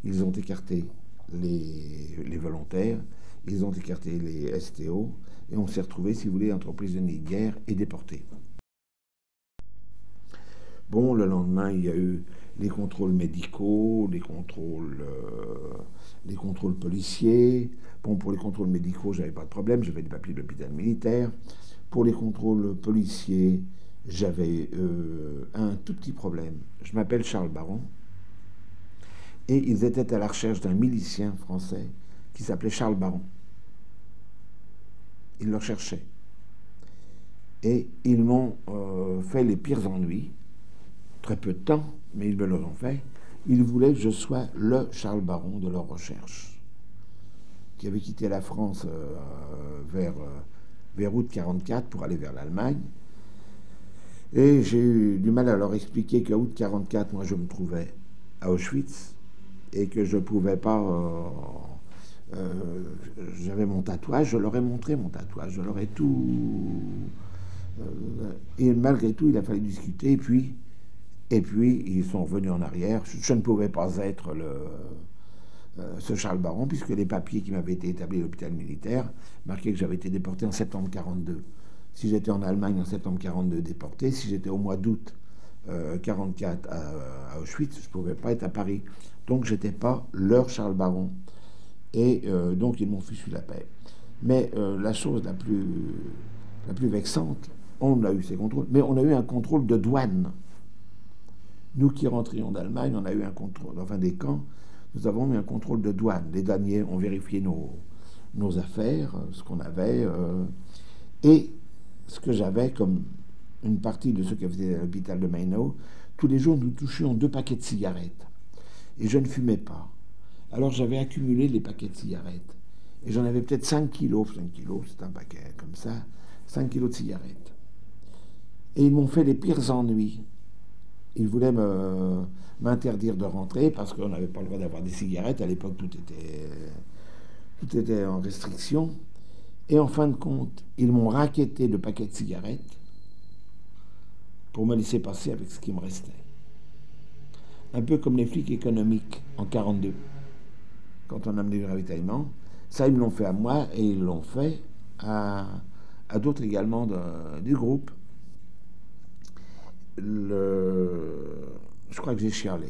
Ils ont écarté les volontaires, ils ont écarté les STO, et on s'est retrouvé, si vous voulez, entre prisonniers de guerre et déportés. Bon, le lendemain, il y a eu les contrôles médicaux, les contrôles policiers. Bon, pour les contrôles médicaux, j'avais pas de problème, j'avais des papiers de l'hôpital militaire. Pour les contrôles policiers, j'avais un tout petit problème. Je m'appelle Charles Baron, et ils étaient à la recherche d'un milicien français qui s'appelait Charles Baron. Ils le recherchaient. Et ils m'ont fait les pires ennuis, très peu de temps, mais ils me l'ont fait. Ils voulaient que je sois le Charles Baron de leur recherche, qui avait quitté la France vers août 1944 pour aller vers l'Allemagne. Et j'ai eu du mal à leur expliquer qu'à août 1944, moi je me trouvais à Auschwitz et que je ne pouvais pas... j'avais mon tatouage, je leur ai montré mon tatouage, je leur ai tout... et malgré tout, il a fallu discuter, et puis ils sont revenus en arrière. Je ne pouvais pas être ce Charles Baron, puisque les papiers qui m'avaient été établis à l'hôpital militaire marquaient que j'avais été déporté en septembre 1942. Si j'étais en Allemagne en septembre 1942 déporté, si j'étais au mois d'août 1944 à Auschwitz, je ne pouvais pas être à Paris. Donc je n'étais pas leur Charles Baron. Et donc ils m'ont fichu la paix. Mais la chose la plus vexante, on a eu ces contrôles, mais on a eu un contrôle de douane. Nous qui rentrions d'Allemagne, on a eu un contrôle, enfin des camps, nous avons eu un contrôle de douane. Les douaniers ont vérifié nos affaires, ce qu'on avait, et ce que j'avais comme une partie de ceux qui faisaient à l'hôpital de Mainau. Tous les jours, nous touchions 2 paquets de cigarettes. Et je ne fumais pas. Alors j'avais accumulé les paquets de cigarettes. Et j'en avais peut-être 5 kilos. 5 kilos, c'est un paquet comme ça. 5 kilos de cigarettes. Et ils m'ont fait les pires ennuis. Ils voulaient m'interdire de rentrer parce qu'on n'avait pas le droit d'avoir des cigarettes. À l'époque, tout était en restriction. Et en fin de compte, ils m'ont racketté de paquets de cigarettes pour me laisser passer avec ce qui me restait. Un peu comme les flics économiques en 1942, quand on a amené le ravitaillement. Ça, ils me l'ont fait à moi et ils l'ont fait à d'autres également du groupe. Je crois que j'ai chialé.